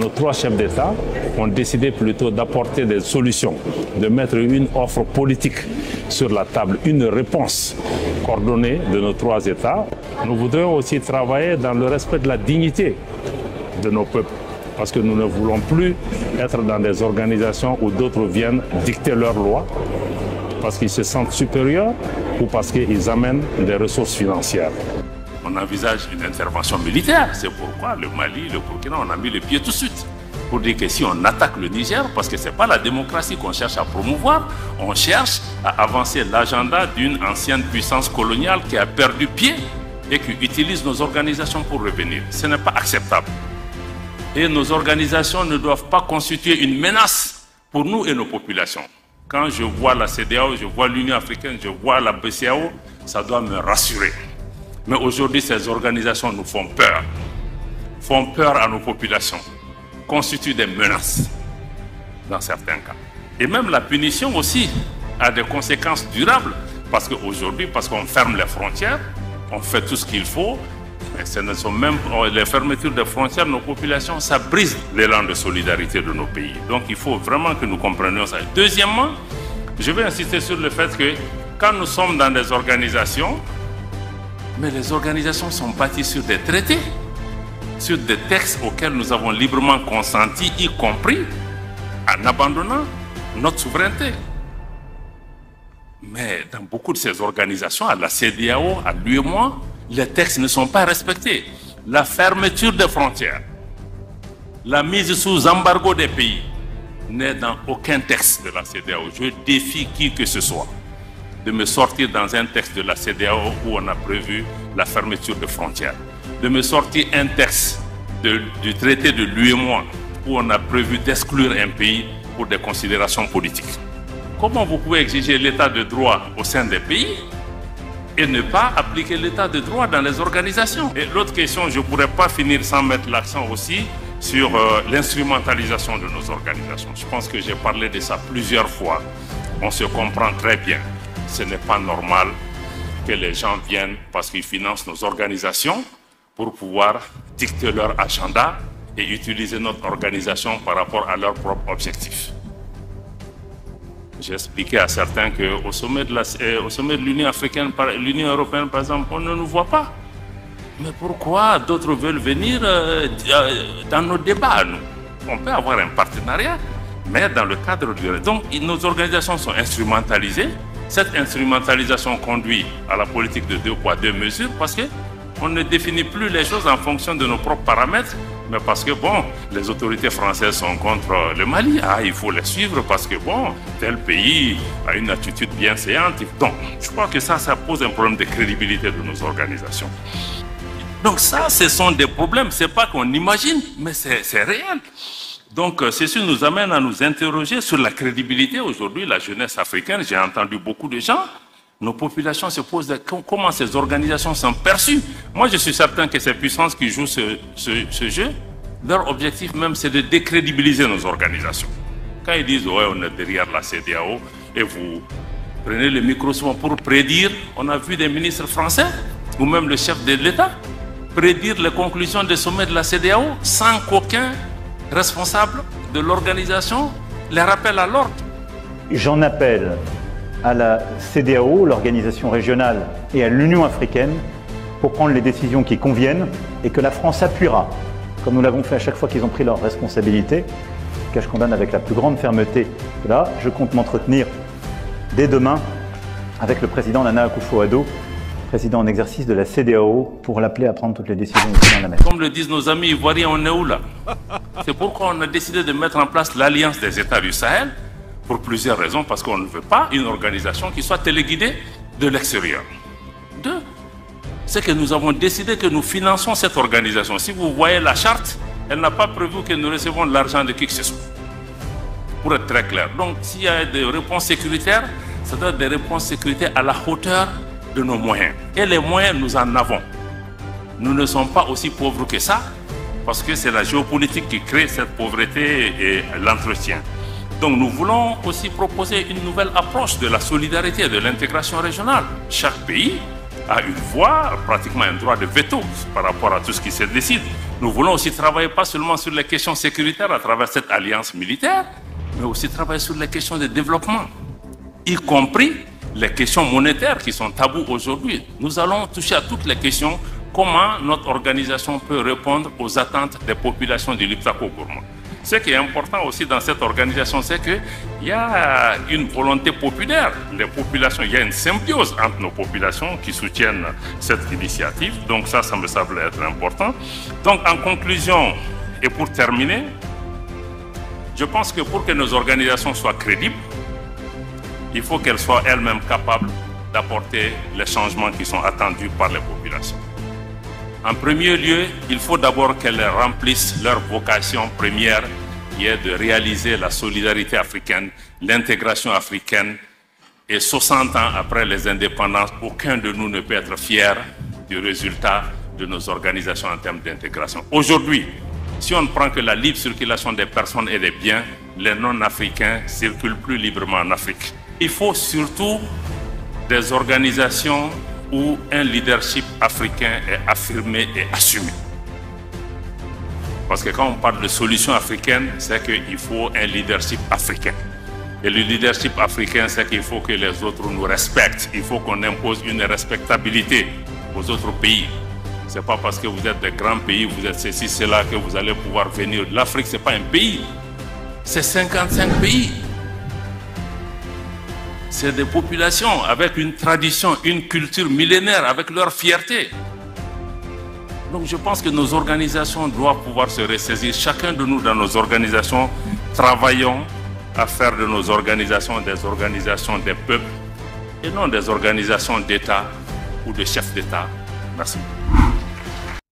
Nos trois chefs d'État ont décidé plutôt d'apporter des solutions, de mettre une offre politique sur la table, une réponse coordonnée de nos trois États. Nous voudrions aussi travailler dans le respect de la dignité de nos peuples, parce que nous ne voulons plus être dans des organisations où d'autres viennent dicter leurs lois, parce qu'ils se sentent supérieurs ou parce qu'ils amènent des ressources financières. On envisage une intervention militaire, c'est pourquoi le Mali, le Burkina, on a mis le pied tout de suite. Pour dire que si on attaque le Niger, parce que ce n'est pas la démocratie qu'on cherche à promouvoir, on cherche à avancer l'agenda d'une ancienne puissance coloniale qui a perdu pied et qui utilise nos organisations pour revenir. Ce n'est pas acceptable. Et nos organisations ne doivent pas constituer une menace pour nous et nos populations. Quand je vois la CEDEAO, je vois l'Union africaine, je vois la BCEAO, ça doit me rassurer. Mais aujourd'hui, ces organisations nous font peur à nos populations, constituent des menaces dans certains cas. Et même la punition aussi a des conséquences durables, parce qu'aujourd'hui, parce qu'on ferme les frontières, on fait tout ce qu'il faut, mais ce ne sont même les fermetures des frontières, nos populations, ça brise l'élan de solidarité de nos pays. Donc il faut vraiment que nous comprenions ça. Deuxièmement, je vais insister sur le fait que quand nous sommes dans des organisations, mais les organisations sont bâties sur des traités, sur des textes auxquels nous avons librement consenti, y compris en abandonnant notre souveraineté. Mais dans beaucoup de ces organisations, à la CEDEAO, à l'UEMOA, les textes ne sont pas respectés. La fermeture des frontières, la mise sous embargo des pays n'est dans aucun texte de la CEDEAO. Je défie qui que ce soit de me sortir dans un texte de la CEDEAO où on a prévu la fermeture des frontières, de me sortir un texte du traité de l'UEMOA où on a prévu d'exclure un pays pour des considérations politiques. Comment vous pouvez exiger l'état de droit au sein des pays et ne pas appliquer l'état de droit dans les organisations? Et l'autre question, je ne pourrais pas finir sans mettre l'accent aussi sur l'instrumentalisation de nos organisations. Je pense que j'ai parlé de ça plusieurs fois. On se comprend très bien. Ce n'est pas normal que les gens viennent parce qu'ils financent nos organisations pour pouvoir dicter leur agenda et utiliser notre organisation par rapport à leurs propres objectifs. J'ai expliqué à certains qu'au sommet de l'Union africaine, l'Union européenne par exemple, on ne nous voit pas. Mais pourquoi d'autres veulent venir dans nos débats? On peut avoir un partenariat, mais dans le cadre du... Donc nos organisations sont instrumentalisées. Cette instrumentalisation conduit à la politique de 2 poids 2 mesures parce qu'on ne définit plus les choses en fonction de nos propres paramètres, mais parce que bon, les autorités françaises sont contre le Mali. Ah, il faut les suivre parce que bon, tel pays a une attitude bienséante. Donc, je crois que ça pose un problème de crédibilité de nos organisations. Donc ça, ce sont des problèmes. C'est pas qu'on imagine, mais c'est réel. Donc, ceci nous amène à nous interroger sur la crédibilité. Aujourd'hui, la jeunesse africaine, j'ai entendu beaucoup de gens, nos populations se posent comment ces organisations sont perçues. Moi, je suis certain que ces puissances qui jouent ce jeu, leur objectif même, c'est de décrédibiliser nos organisations. Quand ils disent, ouais, on est derrière la CEDEAO, et vous prenez le micro souvent pour prédire, on a vu des ministres français, ou même le chef de l'État, prédire les conclusions des sommets de la CEDEAO sans qu'aucun responsable de l'organisation les rappelle à l'ordre. J'en appelle à la CEDEAO, l'organisation régionale, et à l'Union africaine pour prendre les décisions qui conviennent et que la France appuiera, comme nous l'avons fait à chaque fois qu'ils ont pris leurs responsabilités, que je condamne avec la plus grande fermeté. Là, je compte m'entretenir dès demain avec le président Nana Akufo-Addo, président en exercice de la CEDEAO, pour l'appeler à prendre toutes les décisions qui sont la mettre. Comme le disent nos amis ivoiriens, on est où là? C'est pourquoi on a décidé de mettre en place l'Alliance des États du Sahel, pour plusieurs raisons, parce qu'on ne veut pas une organisation qui soit téléguidée de l'extérieur. 2, c'est que nous avons décidé que nous finançons cette organisation. Si vous voyez la charte, elle n'a pas prévu que nous recevons de l'argent de qui que ce soit. Pour être très clair. Donc, s'il y a des réponses sécuritaires, ça doit être des réponses sécuritaires à la hauteur de nos moyens. Et les moyens, nous en avons. Nous ne sommes pas aussi pauvres que ça, parce que c'est la géopolitique qui crée cette pauvreté et l'entretien. Donc nous voulons aussi proposer une nouvelle approche de la solidarité et de l'intégration régionale. Chaque pays a une voix, pratiquement un droit de veto par rapport à tout ce qui se décide. Nous voulons aussi travailler pas seulement sur les questions sécuritaires à travers cette alliance militaire, mais aussi travailler sur les questions de développement, y compris les questions monétaires qui sont tabous aujourd'hui. Nous allons toucher à toutes les questions, comment notre organisation peut répondre aux attentes des populations du Liptako-Gourma. Ce qui est important aussi dans cette organisation, c'est qu'il y a une volonté populaire. Les populations, il y a une symbiose entre nos populations qui soutiennent cette initiative. Donc ça me semble être important. Donc en conclusion et pour terminer, je pense que pour que nos organisations soient crédibles, il faut qu'elles soient elles-mêmes capables d'apporter les changements qui sont attendus par les populations. En premier lieu, il faut d'abord qu'elles remplissent leur vocation première, qui est de réaliser la solidarité africaine, l'intégration africaine. Et 60 ans après les indépendances, aucun de nous ne peut être fier du résultat de nos organisations en termes d'intégration. Aujourd'hui, si on ne prend que la libre circulation des personnes et des biens, les non-africains circulent plus librement en Afrique. Il faut surtout des organisations où un leadership africain est affirmé et assumé. Parce que quand on parle de solution africaine, c'est qu'il faut un leadership africain. Et le leadership africain, c'est qu'il faut que les autres nous respectent. Il faut qu'on impose une respectabilité aux autres pays. Ce n'est pas parce que vous êtes des grands pays, vous êtes ceci, cela, que vous allez pouvoir venir. L'Afrique, ce n'est pas un pays. C'est 55 pays. C'est des populations avec une tradition, une culture millénaire, avec leur fierté. Donc je pense que nos organisations doivent pouvoir se ressaisir. Chacun de nous dans nos organisations, travaillons à faire de nos organisations des organisations des peuples et non des organisations d'État ou de chefs d'État. Merci.